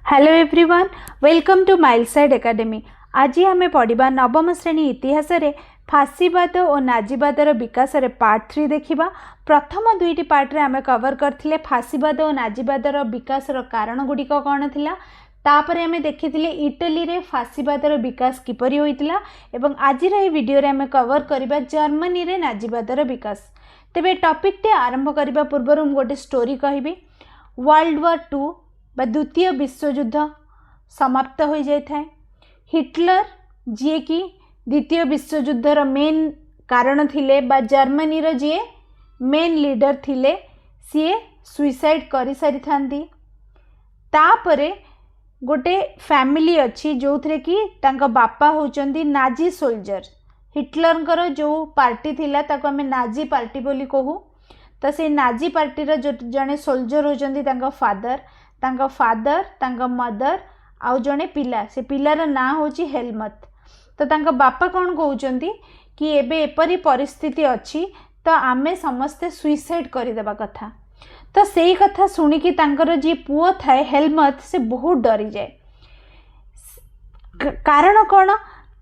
Hello everyone, welcome to Mileside Academy. आज आम पढ़ा नवम श्रेणी इतिहास रे फासीवाद और नाजीवादर विकास रे पार्ट 3 देखा। प्रथम दुईटी पार्ट रे आम कवर करथिले फासीवाद और नाजीवादर विकास कारण गुड़िक कौन थिला। तापर आम देखिथिले इटली रे फासीवादर विकास किपरि होइतिला एवं आज ये वीडियो रे आम कवर करबा जर्मनी रे नाजीवादर विकास। तेबे टॉपिक टे आरंभ करबा पूर्व गोटे स्टोरी कहबी। वर्ल्ड वार 2 बा द्वितीय विश्वयुद्ध समाप्त हो जाए। हिटलर जी कि द्वितीय विश्वयुद्धर मेन कारण थिले बा जर्मनी रो जी मेन लीडर थिले, सी सुइसाइड कर सारी थांती। तापरे गोटे फैमिली अच्छी जो थे कि तांका बापा होचंदी नाजी सोल्जर। हिटलर जो पार्टी थिला ताको हमें नाजी पार्टी बोली कहू। तो से नाजी पार्टी जो जड़े सोल्जर होचंदी तांका फादर तांका मदर आउ जड़े पिला, से पिलार ना होची हेलमत। तो तांका बापा कौन कहउचंदी कि एबे एपरी परिस्थिति अच्छी तो आमे समस्ते सुइसाइड करदेबा कथा। तो सेही कथा सुनिकी तांकर जी पुओ थाए हेलमत से बहुत डरी जाए। कारण कौन,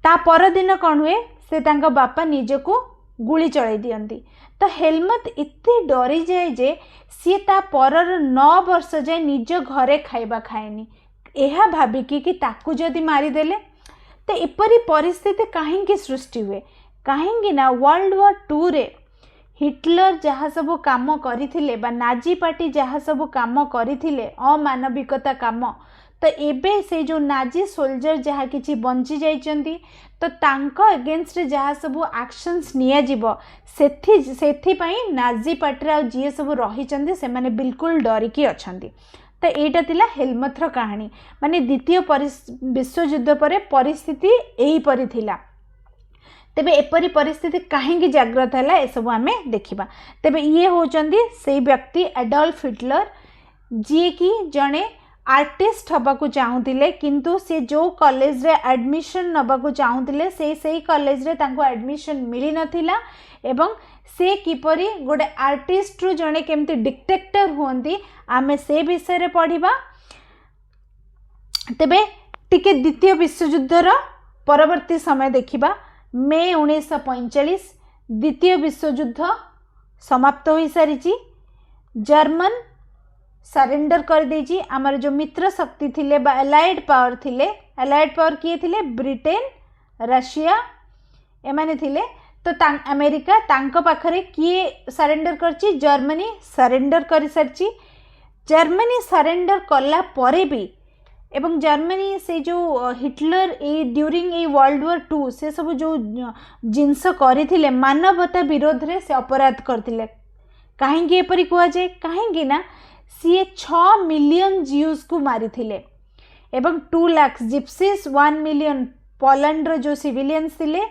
ता पर दिन कौन हुए से तांका बापा निजको गुली चलाई दियंती। तो हेलमत इतने डरी जाए जे सी ता परर 9 वर्ष जाए निज घरे खाइबा खाएनी। यह भाविकी कि ताकू जदि मारिदेले तो एपरी परिस्थिति कहीं सृष्टि हुए। कहीं ना वर्ल्ड वार 2 रे हिटलर जहाँ सब काम करथिले बा नाजी पार्टी जहाँ सब काम करथिले अमानविकता काम, तो एबे से जो नाजी सोल्जर जहाँ किछि बंची जाइचंती तो तांको अगेंस्ट जहाँ सब एक्शंस निया जिवो सेथि पई नाजी पार्टी आ जी सब रहिचंती से माने बिल्कुल डरिकी अछंती। तो एटा तिला हेलमथर कहानी, माने द्वितीय विश्वयुद्ध पर परिस्थिति एही परि थिला। तेबे एपरी परिस्थिति कहीं जाग्रत है ए सब आमे देखिबा। तेबे ये होचंदी से व्यक्ति एडोल्फ हिटलर जी कि जड़े आर्टिस्ट हबाकू चाहूतिले, किंतु से जो कॉलेज रे एडमिशन नबाकू चाहूतिले से कॉलेज रे तांको एडमिशन मिली नथिला एवं से किपरि गोटे आर्टिस्ट रु जड़े केमती डिक्टेटर हुंती आमे से विषय रे पढ़िबा। तेबे टिके द्वितीय विश्वयुद्धर परवर्ती समय देखिबा। मे 1945 द्वितीय विश्वयुद्ध समाप्त हो सारी। जर्मन सरेंडर कर देजी। आमर जो मित्र शक्ति थिले बा एलाइड पावर थिले, एलाइड पावर किए थिले ब्रिटेन, रशिया एमाने थिले। तो अमेरिका तांको पाखरे किए सरेंडर करची, जर्मनी सरेंडर कर सारी। जर्मनी सरेंडर कला परे भी एवं जर्मनी से जो Hitler A during a world war 2 से सब जो जिनस करथिले मानवता विरोध रे से अपराध करथिले। काहेंगे एपरी कुआ जाए, काहेंगे ना सी 6 मिलियन जीव्स को मारी थिले एवं 2 लाख जिप्सीज, 1 मिलियन पोलैंड रो जो सिविलियंस थिले,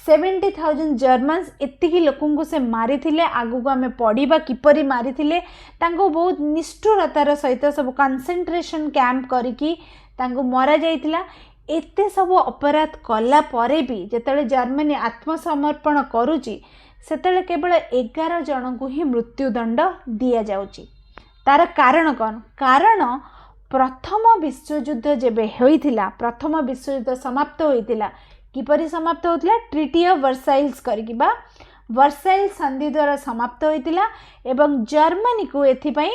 70,000 जर्मन्स एतिकी लोकन को से मारी थिले। आगु को हमें पढ़िबा किपरि मारी थिले। तांको बहुत निष्ठुरतार सहित सब कंसंट्रेशन कैंप करिकी तांको मरा जाइतिला। एते सब अपराध कला परे भी जेतले जर्मनी आत्मसमर्पण करूची सेतले केवल 11 जन को ही मृत्युदंड दिया जाउची। तार कारण कौन, कारण प्रथम विश्वयुद्ध जेबे होइतिला, प्रथम विश्वयुद्ध समाप्त होइतिला किपरि समाप्त होतिला, ट्रिटी ऑफ वर्साइल्स करिकी बा वर्साइल संधि द्वारा समाप्त होइतिला एवं जर्मनी को एथिपई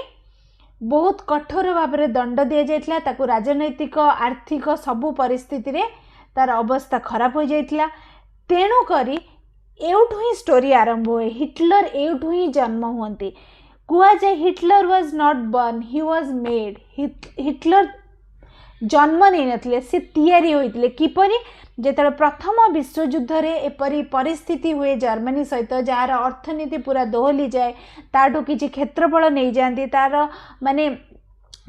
बहुत कठोर भाव में दंड दि जाइतिला। ताकू राजनैतिक आर्थिक सबु परिस्थिति रे तार अवस्था खराब हो जाइतिला। तेणु करी एउठु ही स्टोरी आरंभ हुए। हिटलर एउठु ही जन्म हुंती। कुआ जाए Hitler was not burn, he was made. Hitler जन्म नहीं नथिले, से तैयारी होइतिले। किपरि जेतले प्रथम विश्वयुद्ध रे एपरी परिस्थिति हुए जर्मनी सहित जार अर्थनीति पूरा दोहली जाए, ताठू किछि क्षेत्रफल नहीं जाती, तार माने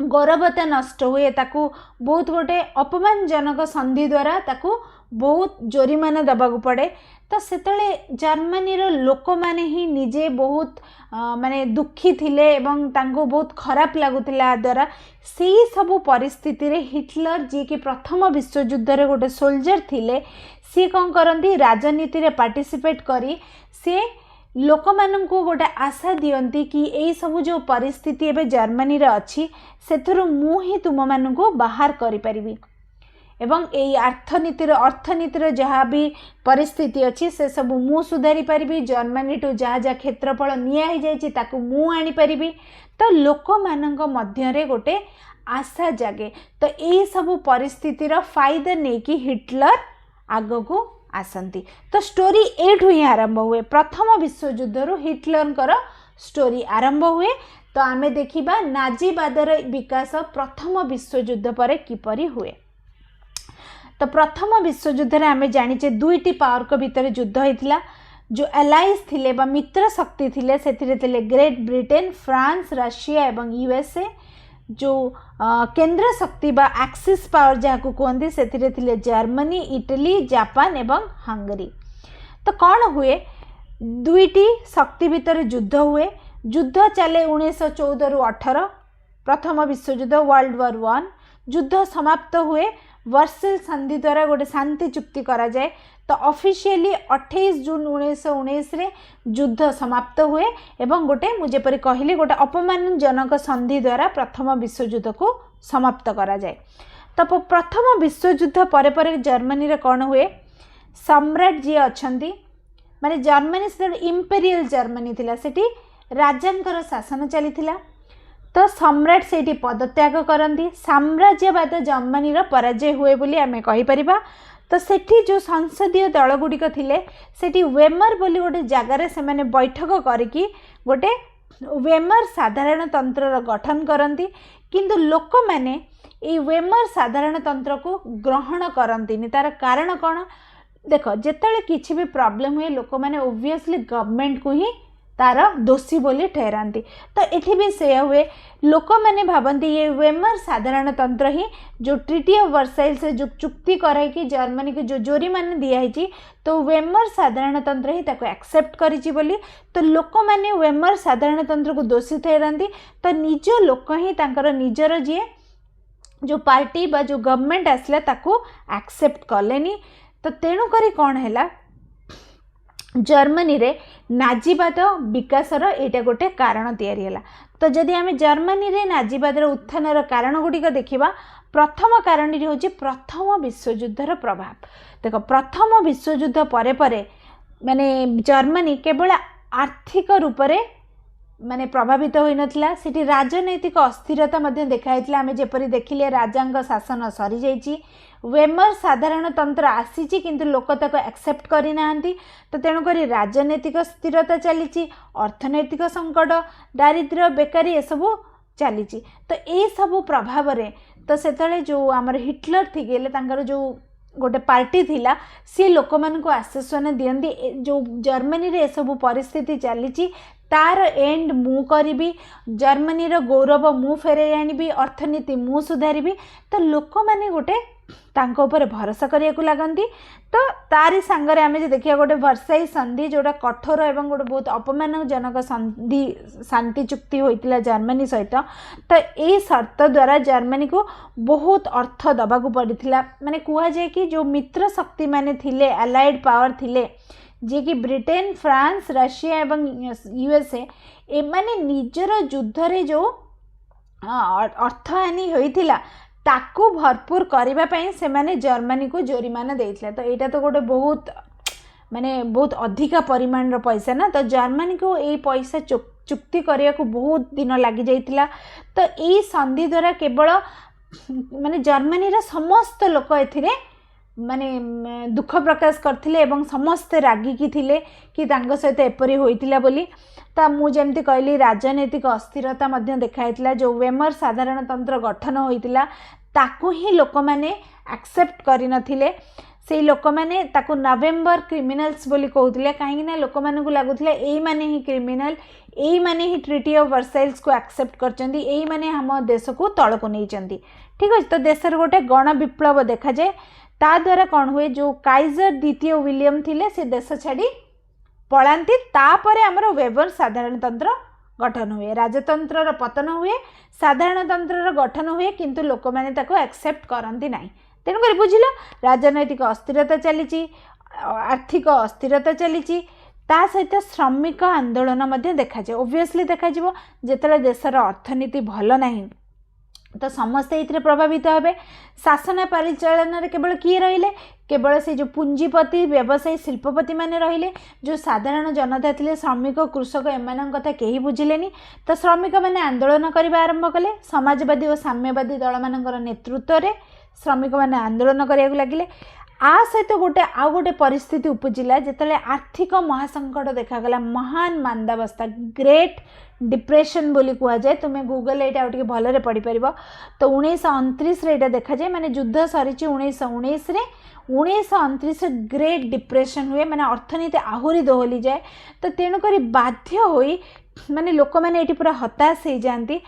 गौरवता नष्ट हुए, ताकू बहुत गोटे अपमानजनक संधि द्वारा ताकू बहुत जोरिमाना दबाकू पड़े। तो सेतले जर्मनी रो लोक माने ही निजे बहुत माने दुखी थिले एवं तांको बहुत खराब लागुतिला। द्वारा सेही सबु परिस्थिति रे हिटलर जी कि प्रथम विश्वयुद्ध रे गोटे सोल्जर थिले, सी कौन करती राजनीति रे पार्टिसिपेट करी से लोक मानू गोटे आशा दियंती कि यही सब जो परिस्थिति एवं जर्मनी रे अच्छी से मु ही तुम मानू बाहर करि परिबी एवं यही अर्थनीतिर जहाँ भी परिस्थिति अच्छी से सब मु सुधारी पारिबी। जर्मनी टू जहाँ जहाँ क्षेत्रफल निया जाइछि ताकू मु आनी पारिबी। तो लोक मानक मध्यरे गोटे आशा जागे। तो यही सब परिस्थितिर फायदा नहीं कि हिटलर आगको आसंती। तो स्टोरी एठू ही आरंभ हुए। प्रथम विश्वयुद्ध रु हिटलर स्टोरी आरंभ हुए। तो आमे देखिबा नाजीवादर विकास प्रथम विश्वयुद्ध पर किपरि हुए। तो प्रथम विश्वयुद्ध रे आमे जानिचे दुईटी पावर को भीतर युद्ध होइतिला। जो एलाइज थिले बा मित्र शक्ति थिले सेथिरे थिले ग्रेट ब्रिटेन, फ्रांस, रशिया एवं यूएसए। जो केंद्र शक्ति बा एक्सिस पावर जहाँ को कहते से थिले जर्मनी, इटली, जापान एवं हंगरी। तो कौन हुए दुईटी शक्ति भितर युद्ध हुए। युद्ध चले 1914 रु 18 प्रथम विश्वयुद्ध वर्ल्ड वॉर 1। युद्ध समाप्त हुए वर्सेल संधि द्वारा गोटे शांति चुक्ति करा जाए। तो ऑफिशियली 28 जून 1919 रे युद्ध समाप्त हुए एवं गोटे मुझे पर कहली गोटे अपमानजनक संधि द्वारा प्रथम विश्वयुद्ध को समाप्त करा जाए। तो प्रथम विश्वयुद्ध पर जर्मनी रे कौन हुए सम्राट जी अच्छंती माने जर्मनी से इंपेरियल जर्मनी थिला सेठी राजांकर शासन चलीथिला। तो सम्राट से पदत्याग करती। साम्राज्यवाद जर्मनी रो पराजय हुए बोली आमे कहि परिबा। तो सेठी जो संसदीय दल गुड़िक थिले सेठी वेमर बोली गोटे जगार से माने बैठक करके गोटे वेमर साधारण तंत्र गठन करती। किंतु लोक माने ये वेमर साधारण तंत्र को ग्रहण करती। तार कारण कौन देख जिते किसी भी प्रॉब्लम हुए लोक मैंने ओब्वियसली गवर्नमेंट को ही तार दोषी बोली ठहराती। तो ये भी से हुए लोक मैंने भावती ये वेमर साधारण तंत्र ही जो ट्रिटी ऑफ वर्साइल से जो चुक्ति कराई जर्मनी को जो जोरीमान दिखाई तो वेमर साधारण तंत्र ही ताको एक्सेप्ट करिछि बोली। तो लोक मैंने वेमर साधारण तंत्र को दोषी ठहराती। तो निज लोक ही तांकर निजर जी जो पार्टी बा जो गवर्नमेंट आसला ताको एक्सेप्ट कलेनी। तो तेणु करी कौन है जर्मनी रे नाजीवाद विकासर एटा गोटे कारण तैयारी है। तो जदि आम जर्मनी रे नाजीवाद उत्थानर कारण गुड़िक देखा प्रथम कारण हूँ प्रथम विश्वयुद्धर प्रभाव। देख प्रथम विश्वयुद्ध परे परे माने जर्मनी केवल आर्थिक रूप से माने प्रभावित हो नथिला। सेठी राजनैतिक अस्थिरता मध्य देखाइथिला। आमे जेपरि देखिले राजांग शासन सरी जाइछि। वेमर साधारण तंत्र आसीछि किंतु लोक ताको एक्सेप्ट करि नाहंती। तो तेणु करी राजनैतिक स्थिरता चलीछि, अर्थनैतिक संकट, दारिद्र्य, बेकारी ए सब चलीछि। तो ए सब प्रभाव रे तो सेतले जो आमर हिटलर थिगेले तांकर जो गोटे पार्टी थिला सी लोक मान को आश्वासन दियंती जो जर्मनी रे सब परिस्थिति चलीछि तार एंड मु करी जर्मनी रो गौरव मु फेरे आनी अर्थनीति मु सुधारी। तो लोक मैंने गोटे तांको ऊपर भरोसा करिया को लागंती। तो तारी सांगरे आमे जे देखिया गोटे वर्साई संधि जोड़ा कठोर एवं गोटे बहुत अपमानजनक संधि शांति चुक्ति होइतिला जर्मनी सहित। तो यही शर्त द्वारा जर्मनी को बहुत अर्थ दबा को पड़िथिला। माने कुआ जाय कि जो मित्र शक्ति माने थिले अलाइड पावर थिले जे कि ब्रिटेन, फ्रांस, रशिया एवं यूएसए एमाने निजर युद्ध रे जो अर्थहानि होइथिला ताकू भरपूर करबा पई से माने जर्मनी को जोरीमाना देइथिला। तो एटा तो गोटे बहुत माने बहुत अधिका परिमाण रो पैसा ना। तो जर्मनी को ए पैसा चुक्ति करिया को बहुत दिन लागि जाइथिला। तो ए संधि द्वारा केवल माने जर्मनी रा समस्त लोक एथिरे माने दुख प्रकाश करथिले एवं समस्त रागिकी थिले कि तांको सहित एपरी होइतिला बोली। तो मु जेमती कहली राजनैतिक अस्थिरता मध्य देखाइतिला। जो वेमर साधारण तंत्र गठन होइतिला ताकू ही लोक माने एक्सेप्ट करि नथिले। से लोक माने ताकू नवेम्बर क्रिमिनल्स बोली कहउतिले काहे ना लोक माने को लागुतिला एई माने ही क्रिमिनल, एई माने ही ट्रिटी ऑफ वर्साइल्स को एक्सेप्ट करचंदी, एई माने हम देश को तळ को नै चंदी। ठीक अछि। तो देशर गोटे गण विप्लव देखा जाए ता द्वारा कौन हुए जो काइजर द्वितीय विलियम थिले से देश छाड़ी पलांती। तापर आमर वेबर साधारण तंत्र गठन हुए, राजतंत्र पतन हुए, साधारण तंत्र गठन हुए किंतु लोक मैंने ताको एक्सेप्ट करती ना। तेणुक बुझिल राजनैतिक अस्थिरता चली, आर्थिक अस्थिरता चली। ता सहित श्रमिक आंदोलन मध्य देखाଯାଏ। ओब्वियसली देखाଯିବ ଯେତେବେଳେ देशर अर्थनीति भल नहीं तो समस्ते ये प्रभावित हे। शासन परिचालन केवल किए रहिले, केवल से जो पुंजीपति व्यवसायी शिल्पपति माने रहिले, जो साधारण जनता थिले श्रमिक कृषक एमान कथा केही बुझिलेनी। तो श्रमिक माने आंदोलन करने आरंभ कले। समाजवादी और साम्यवादी दल मानकर नेतृत्व रे श्रमिक माने आंदोलन करने लगिले। आ सहित गोटे परिस्थिति उपजिला जिते आर्थिक महासंकट देखागला, महान मांदावस्था, ग्रेट डिप्रेशन बोली कह जाए। तुम्हें गूगल यहाँ टे भलरे पढ़ी पार। तो 1929 यहाँ देखा जाए, माने युद्ध सरी 1919 रे 1929 ग्रेट डिप्रेशन हुए, माने अर्थनीति आहुरी दोहली जाए। तो तेणुक बाध्य होई माने लोक मैंने ये पूरा हताश हो जाती,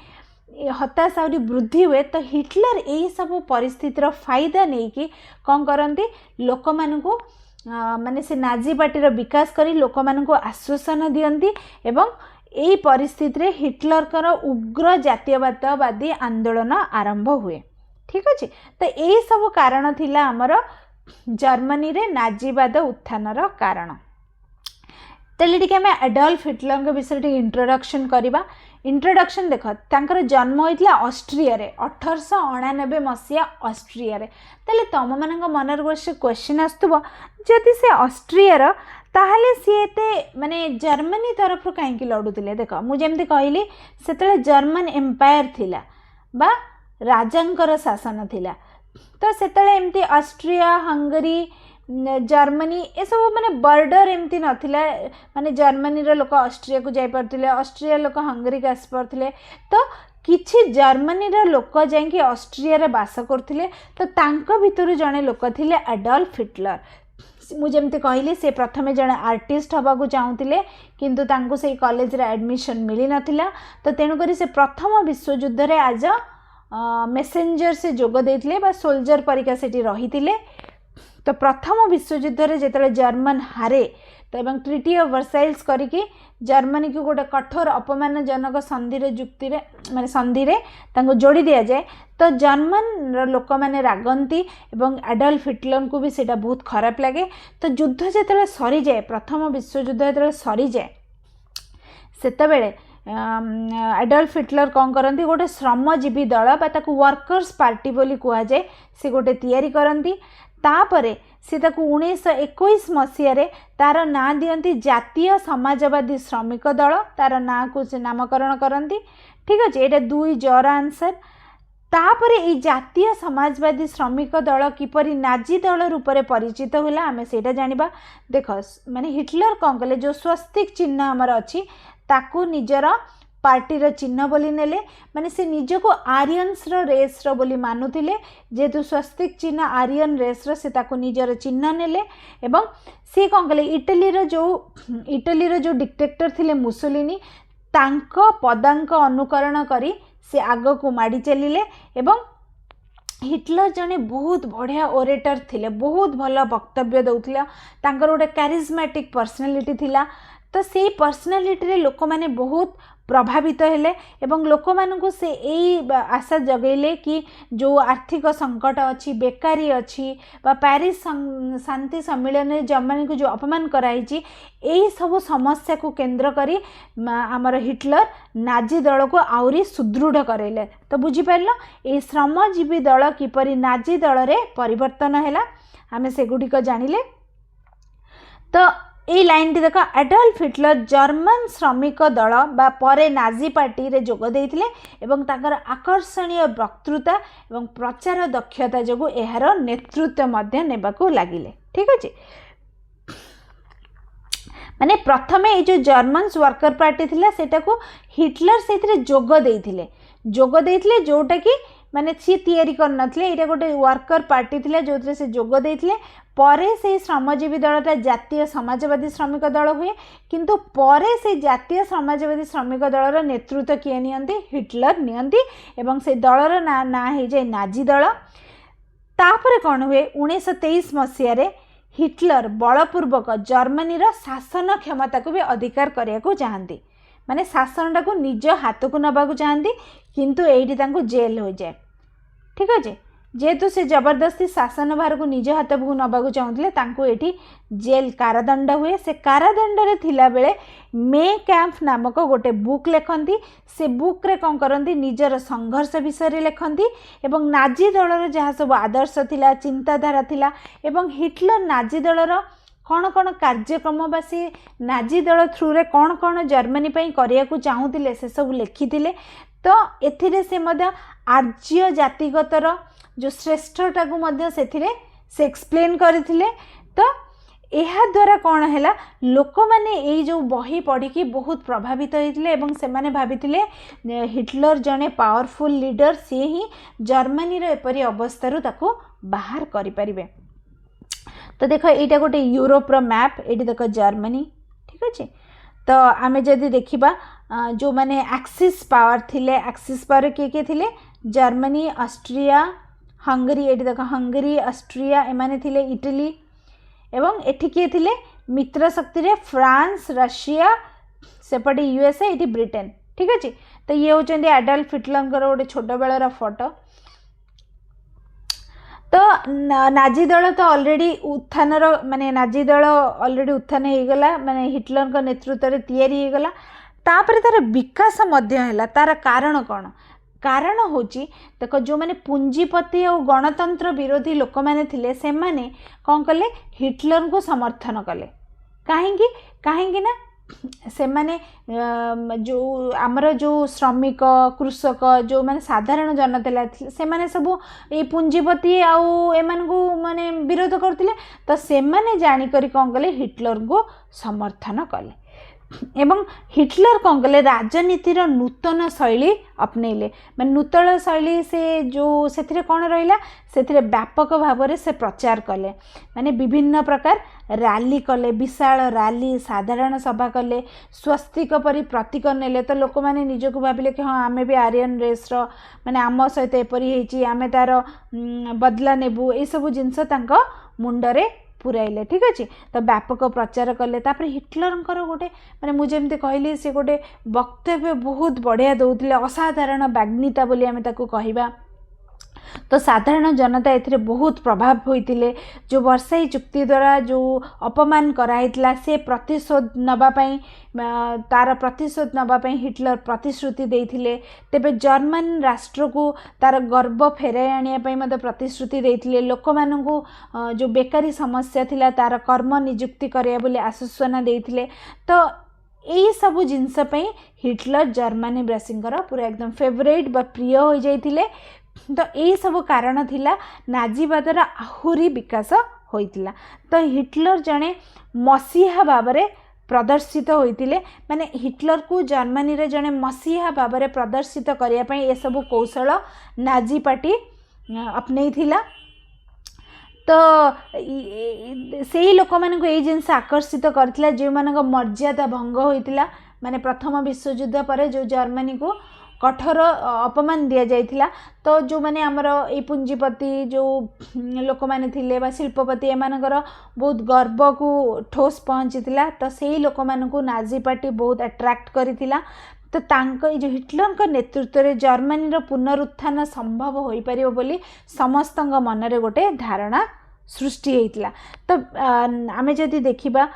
हताश आहरी वृद्धि हुए। तो हिटलर यही सब परिस्थितिर फायदा नहीं कि कौन करती लोक मानू माने से नाजी पार्टीर विकास करी लोक मानू आश्वासन दियंती एवं यही परिस्थिति रे हिटलर उग्र जातीयवादी आंदोलन आरंभ हुए। ठीक अच्छे। तो यही सब कारण थिला आमर जर्मनी रे नाजीवाद उत्थानर कारण। तेल टी आम एडल्फ हिटलर के विषय टी इंट्रोडक्शन करवा। इंट्रोडक्शन देख, तांकर जन्म होता ऑस्ट्रिया रे 1899 मसीहा ऑस्ट्रिया रे। तेल तुम मान मनर गोटे क्वेश्चन आसुव, जदि से ऑस्ट्रिया ताहले सी माने जर्मनी तरफ कहीं लड़ुले। देख मुझे कहली से जर्मन एम्पायर थिला बा राजांकर शासन थिला। तो से ऑस्ट्रिया हंगरी जर्मनी ये सब माने बॉर्डर एमती नथिला, माने जर्मनी रो लोक ऑस्ट्रिया को जाई पारथिले, ऑस्ट्रिया लोक हंगरी को आसी पारथिले। तो किछि जर्मनी रो लोक जाई ऑस्ट्रिया रे बास करथिले। तो तांको भितरु जणे लोक थिले एडल्फ हिटलर। मुझे कहली से प्रथमे जड़े आर्टिस्ट हवा को चाहूले किंतु तांको से कॉलेज रे एडमिशन मिली नथिला। तो तेणुक से प्रथम विश्वयुद्ध रे आज मेसेंजर से जोग देथिले बा सोल्जर परिका सेठी रहिथिले। तो प्रथम विश्वयुद्ध रे जेतले जर्मन हारे तो एवं ट्रिटी ऑफ वर्साइल्स करिकी जर्मनी को गोटे कठोर अपमानजनक संधि रे जुक्ति रे माने संधि रे तांको जोड़ी दिया जाए। तो जर्मन लोक मैंने रागंती एवं एडल्फ हिटलर को भी सेटा बहुत खराब लगे। तो युद्ध जेतले सरी जाए, प्रथम विश्वयुद्ध जेतले सरी जाए सेतबेले एडल्फ हिटलर कौन करती गोटे श्रमजीवी दल बा ताकू वर्कर्स पार्टी बोली कह जाए से गोटे तैयारी करती। तापरे से 1921 मसीह तार ना दियंती जातीय समाजवादी श्रमिक दल, तार ना को से नामकरण करती। ठीक अच्छे, ये 2 जर आंसर। तापरे ये जातीय समाजवादी श्रमिक दल किपरि नाजी दल रूप में परिचित होला आमे सेटा जानिबा। देख माने हिटलर कौन कले, जो स्वस्तिक चिन्ह आमर अच्छी ताकू निजर पार्टीर चिन्ह बोली नेले, माने से निजको आर्यन्स रेस बोली मानुथिले। जेहेतु स्वस्तिक चिन्ह आर्यन रेस से ताकू निजर चिन्ह नेले एवं सी कौन कले इटलीर जो डिक्टेटर थिले मुसोलिनी तांको पदांक अनुकरण करी से आग को माड़ी चलिले। एवं हिटलर जने बहुत बढ़िया ओरेटर थिले, बहुत भल वक्तव्य दउथिला, तांकर गोटे कैरिज्मेटिक पर्सनालिटी थिला। तो से पर्सनालिटी रे लोक माने बहुत प्रभावित हेले एवं लोक मानू से यही आशा जगैले कि जो आर्थिक संकट अच्छी, बेकारी अच्छी बा पेरिस शांति सम्मेलन में जर्मनी को जो अपमान कराई यही सब समस्या को केंद्र करी आमर हिटलर नाजी दल को आउरी सुदृढ़ करेले। तो बुझीपार ये श्रमजीवी दल किपरि नाजी दल रे परिवर्तन है आमे सेगुड़िक जानिले। तो ये लाइन टी देख, एडल्फ हिटलर जर्मन श्रमिक दल बा परे नाजी पार्टी रे जोग देइथिले एवं ताकर आकर्षणीय वक्तृता एवं प्रचार दक्षता जोगु एहार नेतृत्व मध्य नेबाकू लागिले। ठीक अछि, माने प्रथमे ये जो जर्मन वर्कर पार्टी थिला सेटा को हिटलर सेथिरे जोग देइथिले जोटा कि माने सी तैयारी करनथले, एटा गोटे वर्कर पार्टी थिला जोथरे से जोग देइथिले। परे से श्रमजीवी दलटा जातीय समाजवादी श्रमिक दल हुए, किंतु परे से जातीय समाजवादी श्रमिक दलर नेतृत्व किए नियंती, हिटलर नियंती एवं से दलर ना हो जाए नाजी दल। तापरे कौन हुए 1923 मसीह हिटलर बलपूर्वक जर्मनी शासन क्षमता को भी अधिकार करने को चाहती, माने शासनटा को निज हाथ को नबाकू चाहती, किंतु एठी तांको जेल हो जाए। ठीक अच्छे, जेहेतु से जबरदस्ती शासन भार को निज हाथ को नबाक चाहूले ये जेल कारादंड हुए। से कारादंड रे थिला बेले मे कैंप नामक गोटे बुक लिखती। से बुक रे कौन करती निजर संघर्ष विषय लिखती एवं नाजी दलर जहाँ सब आदर्श थिला चिंताधारा थिला एवं हिटलर नाजी दलर कौन कौन कार्यक्रम बा सी नाजी दल थ्रू रे कौन कौन जर्मनी पई करिया को चाहूतिले से सब लिखिथिले। तो एथिरे से मध्य आर्य जातिगतर जो श्रेष्ठटा को मध्य सेथिरे से एक्सप्लेन करथिले। तो यह द्वारा कौन है लोक मैंने ये जो बही पढ़ी बहुत प्रभावित होते एवं से माने भाविथिले हिटलर जने पावरफुल लीडर सी ही जर्मनी रो एपरी अवस्था ताको बाहर करि परिबे। तो देख यहाँ गोटे यूरोप रो मैप ये देख जर्मनी ठीक अच्छे। तो आमे जदि देखिबा जो माने एक्सिस पावर थिले एक्सिस पावर किए थिले जर्मनी ऑस्ट्रिया हंगरी ये देख हंगरी ऑस्ट्रिया एमाने थिले इटली एवं एठी किए थिले मित्र शक्ति रे फ्रांस रशिया सेपटे यूएसए ये ब्रिटेन ठीक अच्छे। तो ये होचंदी एडल्फ हिटलर गोटे छोट बेलर फोटो। तो नाजी दल तो ऑलरेडी उत्थान माने नाजी दल ऑलरेडी उत्थान हो गला माने हिटलर को नेतृत्व रे तैयारी हो गला। तापर तार विकास मध्य है तार कारण कौन कारण होची देखो जो माने पूंजीपति और गणतंत्र विरोधी लोक माने थिले से माने कौन कले हिटलर को समर्थन कले कहीं कहीं ना से माने जो आमर जो श्रमिक कृषक जो माने साधारण जनता से माने सब ये पूंजीपति आउ एमान को माने विरोध करथिले। तो से माने जानी करी कौन कले हिटलर को समर्थन कले एवं हिटलर कौन कले राजनीतिर नूतन शैली अपनेले माने नूतन शैली से जो से कौन रहा से व्यापक भाव से प्रचार कले माने विभिन्न प्रकार रैली कले विशाल रैली साधारण सभा कले स्वस्तिक परी प्रतीक नेले। तो लोक मैंने निजक भाविले कि हाँ आमे भी आर्यन रेस रो माने आम सहित एपरी होईची आमे तार बदला नेबू ए सब जिनस तांको मुंडरे पुराइले ठीक अच्छे। तो व्यापक प्रचार कले तापर हिटलर गोटे माने मुझे कहली से गोटे वक्तव्य बहुत बढ़िया दौले असाधारण बाग्नीता बोली आमे ताकू कहिबा। तो साधारण जनता एथिरे बहुत प्रभाव होइतिले जो वर्साई चुक्ति द्वारा जो अपमान कराइतला से प्रतिशोध नबा पई तार प्रतिशोध नबा पई हिटलर प्रतिश्रुति देइथिले। तेबे जर्मन राष्ट्र को तार गर्व फेराई आनिया पई मते प्रतिश्रुति देइथिले। लोक माननकु जो बेकारी समस्या थिला तार कर्म नियुक्ति करिया बोली आश्वासन देइथिले। तो यही सब जिनस पई हिटलर जर्मनी वासींकर पूरा एकदम फेवरेट बा प्रिय हो जाइथिले। तो यही सब कारण थिला नाजीवादर आहुरी विकास होइतिला। तो हिटलर जने मसीहा भाबरे प्रदर्शित होइतिले माने हिटलर को जर्मनी रे जने मसीहा भाबरे प्रदर्शित करिया पई ए सब कौशल नाजी पार्टी अपनै थिला। तो से लोक मानक ये जिनस आकर्षित करथिला जो मानक मर्यादा भंग होइतिला माने प्रथम विश्वयुद्ध पर जो जर्मनी को कठोर अपमान दिया जाइथिला। तो जो माने हमर ए पूंजीपति जो लोक माने थिले बा शिल्पपति एमानकर बहुत गर्व को ठोस पहुँचीथिला। तो सेही लोक मानकु नाजी पार्टी बहुत अट्रैक्ट करिथिला। तो तांको जो हिटलर का नेतृत्व रे जर्मनी रो पुनरुत्थान संभव होई परिबो बोली समस्तंग मन रे गोटे धारणा सृष्टि होइतिला। तो आमे जदि देखिबा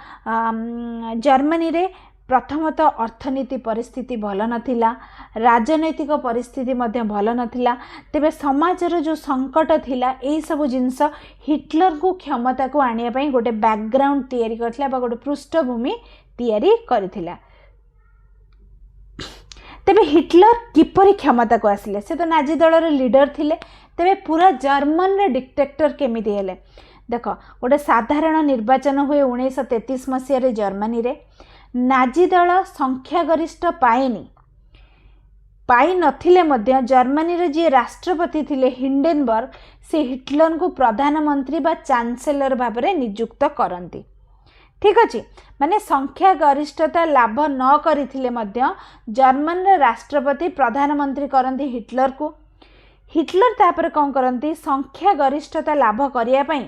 जर्मनी रे प्रथमतः अर्थनीति परिस्थिति भल नथिला राजनैतिक परिस्थिति मध्य भल नथिला। तेबे समाजर जो संकट थिला एई सब जिनस हिटलर को क्षमता को आनिया पई गोटे बैकग्राउंड तैयारी करथिला बा गोटे पृष्ठभूमि तैयारी करथिला। तेबे हिटलर किपरि क्षमता को आसिले से तो नाजी दलर लीडर थिले। तेबे पूरा जर्मन रे डिक्टेटर केमिति हेले देख गोटे साधारण निर्वाचन हुए 1933 मसीह रे जर्मनी रे नाजी दल संख्यागरिष्ठ पाई नथिले मध्य जर्मनी रे जे राष्ट्रपति थिले हिंडेनबर्ग से हिटलर को प्रधानमंत्री बा चांसेलर भाबरे नियुक्त करंती ठीक अच्छे। माने संख्या गरिष्ठता लाभ न करिथिले मध्य जर्मन रे राष्ट्रपति प्रधानमंत्री करंती हिटलर को। हिटलर तापर कौन करंती संख्या गरिष्ठता लाभ करिया पई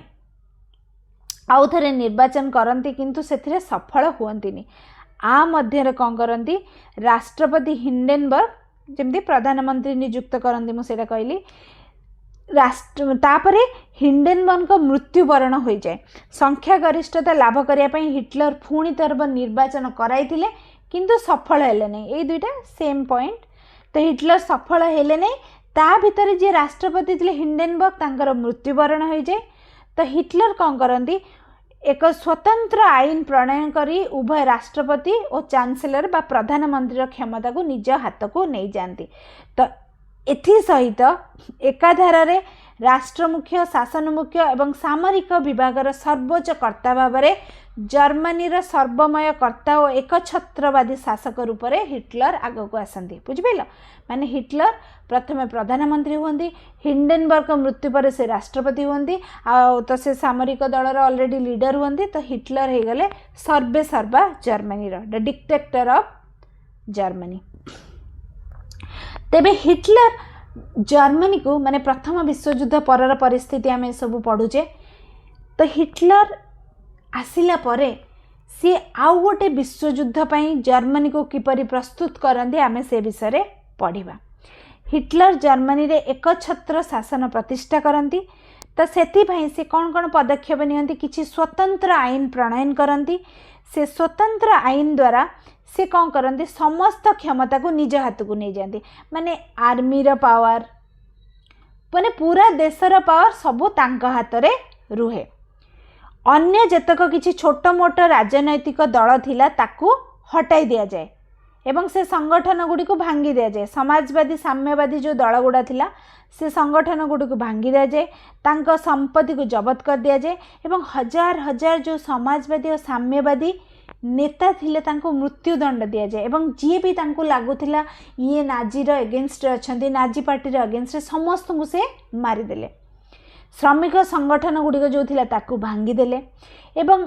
आउ थरे निर्वाचन करंती किंतु सेथिरे सफल हुअंतिनी। आ मध्य रे कौन करंती राष्ट्रपति हिंडेनबर्ग जेमती प्रधानमंत्री नियुक्त करंती मु सेटा कहली राष्ट्र तापरे हिंडेनबर्ग मृत्युवरण हो जाए। संख्या गरिष्ठता लाभ करने हिटलर पुणी तरफ निर्वाचन कराइथिले किंतु सफल हेले नहीं। ये दुईटा सेम पॉइंट। तो हिटलर सफल हेले नहीं, ता भितर जे राष्ट्रपति थे हिंडेनबर्ग तांकर मृत्युवरण हो जाए। तो हिटलर कौन करती, एक स्वतंत्र आईन प्रणयन करी उभय राष्ट्रपति और चांसेलर बा प्रधानमंत्री क्षमता को निज हाथ को नहीं जाती। तो एथि सहित एकाधार रे राष्ट्र मुख्य, शासन मुख्य एवं सामरिक विभागर सर्वोच्च कर्ता भाव में जर्मनीर सर्वमय कर्ता और एकछत्रवादी शासक रूप में हिटलर आगक आसती। बुझिपाल, माने हिटलर प्रथम प्रधानमंत्री हुंदी, हिंडेनबर्ग मृत्यु पर से राष्ट्रपति हुंदी, तो से सामरिक दलर ऑलरेडी लीडर हुंदी। तो हिटलर हो गले सर्वे सर्वा जर्मनीर द डिक्टेटर ऑफ जर्मनी। तेबे हिटलर जर्मनी को माने प्रथम विश्वयुद्ध परर परिस्थिति आम सब पढ़ुचे। तो हिटलर आसिला परे सी आउ गोटे विश्वयुद्ध पई जर्मनी को किपरि प्रस्तुत करंदी आम से विषय पढ़िबा। हिटलर जर्मनी रे एकछत्र शासन प्रतिष्ठा करती। तो सेथिपाई से कौन कौन पदक्षेप नियंती, किछि स्वतंत्र आईन प्रणयन करती। से स्वतंत्र आईन द्वारा से कौन करती, समस्त क्षमता को निज हाथ को नहीं जाती। माने आर्मी रो पावर माने पूरा देशर पावर सबू तांका हाथ रे रुहे। अन्य जेतक किछि छोट मोट राजनैतिक दल थिला ताकू हटाई दिया जाए एवं से संगठन गुड़ी को भांगी दिया जाए। समाजवादी साम्यवादी जो दल गुड़ा थिला से संगठन गुड़ी को भांगी दिया जाए, तांका संपत्ति को जबत कर दिया जाए एवं हजार हजार जो समाजवादी और साम्यवादी नेता थिले तांको मृत्युदंड दिया जाए। एवं जी भी तांको लागुथिला ये नाजीर एगेन्स्ट अछंती, नाजी पार्टी अगेन्स्ट, समस्त को से मारिदेले। श्रमिक संगठन गुड़िक जो थिला ताकू भांगी देले एवं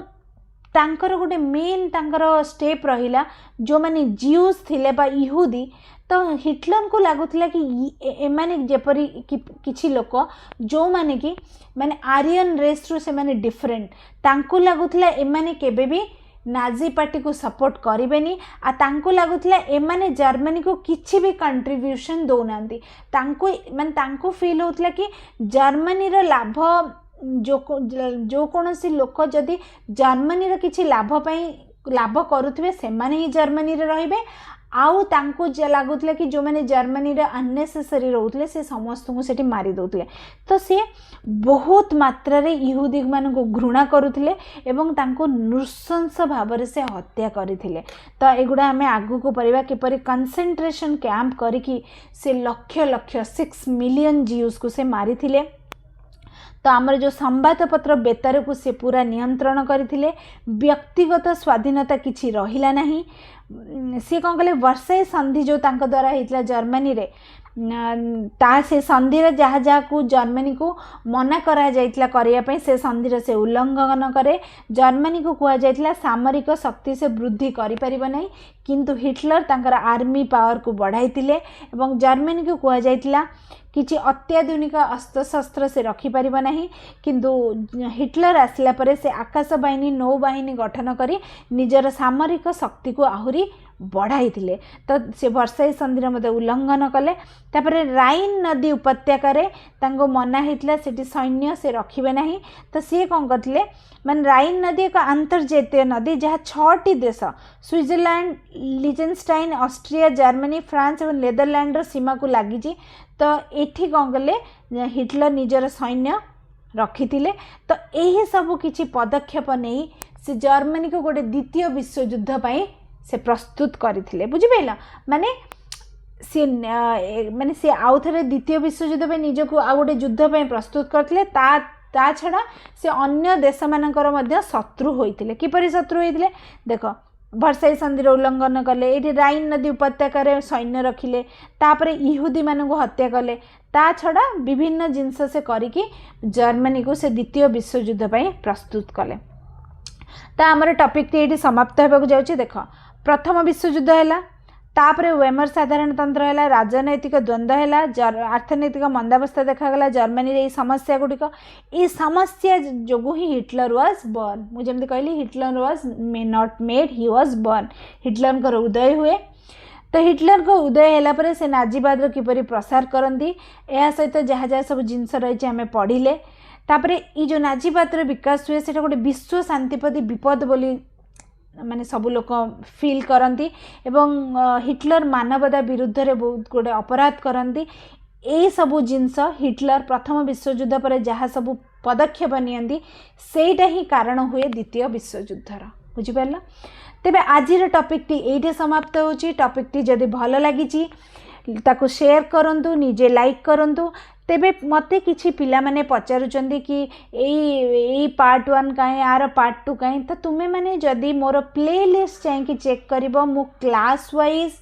तांकर गोटे मेन तांकर स्टेप रहिला जो माने जियूस थिले बा इहुदी। तो हिटलर को लागुथिला कि एमाने जेपरी किछि लोक जो माने कि माने आर्यन रेस रु से माने डिफरेंट, तांको लागुथिला एमाने केबे भी नाजी पार्टी को सपोर्ट करेनि। आ तांको लागुथिला एमाने जर्मनी को किछि भी कंट्रीब्यूशन दौनांती। तांको माने तांको फील होतला कि जर्मनी रो लाभ जो कौन सी लोक जदि जर्मनी रो किछि लाभ करुथिबे सेमाने ही जर्मनी रे रहिबे। आउ तांको लागुथिला कि जो माने जर्मनी रे अननेसेसरी रहउथले से समस्त को सेठी मारी दउथले। तो से बहुत मात्रा रे इहुदी मान को घृणा करुथिले एवं तांको नृशंस भाव रे से हत्या करिथिले। तो एगुडा हमें आगु को परिबा किपरि कंसंट्रेशन कैंप करिकि से लक्ष लक्ष 6 मिलियन जियूस को से मारिथिले। तो आमर जो संवादपत्र बेतार को से पूरा नियंत्रण करथिले। व्यक्तिगत स्वाधीनता किछि रहिला नाही। सी कौन कले वर्षाई संधि जो तांको द्वारा होता जर्मनी रे ता से संधि रे जहाँ जहाँ को जर्मनी को मना करा जाइतला करिया पई से संधि रे से उल्लंघन करे। जर्मनी को कहा जाइतला सामरिक शक्ति से वृद्धि करि परिबो नहीं, किंतु हिटलर तांकर आर्मी पावर को बढ़ाइतिले एवं जर्मनी को कहा जाइतला किछि अत्याधुनिक अस्त्रशस्त्र से रखिपर नहीं, किंतु हिटलर आसला परे से आकाश बाहिनी नौबाहिनी गठन करी निजर सामरिक शक्ति को आहुरी बढ़ाई। तो से वर्षाई संधि मत उल्लंघन कले। तापरे राइन नदी उपत्यकार तांको मना होता से सैन्य से रखिबे नहीं। तो सी कौन करते मान राइन नदी एक अंतर्जातीय नदी जहाँ 6टी देश स्विट्जरलैंड, लिजेनस्टाइन, ऑस्ट्रिया, जर्मनी, फ्रांस और नेदरलैंड सीमा को लगी। तो ये कौन कले हिटलर निजर सैन्य रखिथिले। तो यही सब किछि पदक्षेप नहीं से जर्मनी को गोटे द्वितीय विश्वयुद्ध पाई से प्रस्तुत करथिले। बुझिपाइल, माने से आउ थे द्वितीय विश्वयुद्ध पे निज को आ गोटे युद्ध पे प्रस्तुत करथिले। ता छड़ा से अन्य देश मानकर मध्य शत्रु होइथिले। किपरि शत्रु होइथिले देख, वर्षाई संधि उल्लंघन कले, ये राइन नदी उपत्यकार सैन्य रखिले, तापरे इहुदी मानू हत्या कले। ता छड़ा विभिन्न जिनस से करिकी जर्मनी को से द्वितीय विश्वयुद्ध पे प्रस्तुत कले। तो आमर टॉपिक ये समाप्त होगा जाउछि। देख, प्रथम विश्वयुद्ध है, तापरे वेमर साधारणतंत्र है, राजनैतिक द्वंद्व है, अर्थनैतिक मंदावस्था देखागला जर्मनी रे समस्या गुड़िक। ये समस्या जो ही हिटलर वाज बर्न। मुझे कहली Hitler was not made, he was born. Hitler उदय हुए। तो हिटलर को उदय होला परे से नाजीवाद किपरि प्रसार करती या सहित जहाँ जहाँ सब जिनस रही आम पढ़ले तापर ये जो नाजीवाद विकास हुए से गोटे विश्व शांतिपति विपद बोली माने सब लोग फील करती एवं हिटलर मानवता विरुद्ध रे बहुत गोटे अपराध करती यही सबू जिनस हिटलर प्रथम विश्वयुद्ध पर जहाँ सब पदक्षेप नियंती सेटा ही कारण हुए द्वितीय विश्वयुद्धर बुझिपार तेबे आज टॉपिक टी एठे समाप्त होची टॉपिक टी जदि भल लगी ताको शेयर करंतु निजे लाइक करंतु तेबे मते किछि पिला माने पचारुचंदी कि एई पार्ट 1 काहे आर पार्ट 2 काहे तो तुमे माने जदि मोर प्ले लिस्ट चाहिए चेक करिवो मु class wise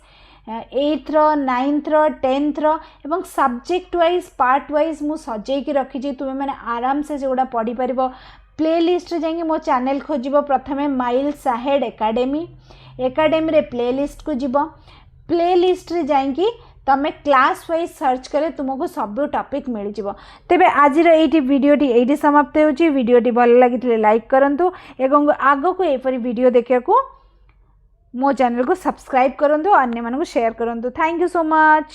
8th 9th 10th एवं सब्जेक्ट वाइज पार्ट वाइज मु सजेकी रखी तुम्हें मैंने आराम से सेगुड़ा पढ़ी पार प्ले लिस्ट जाइए मो चैनल खोज प्रथमे माइल्स अहेड एकेडमी रे प्ले लिस्ट को जीव प्ले लिस्ट रे जाइए तमें क्लास वाइज सर्च कले तुमको सब टॉपिक मिल जाव तेबे आज वीडियोटी ये समाप्त होची वीडियोटी भल लगी लाइक करंतु एवं आग को एपरी वीडियो देखा मो चैनल को सब्सक्राइब करंतु अन्य मानक शेयर करंतु थैंक यू सो मच।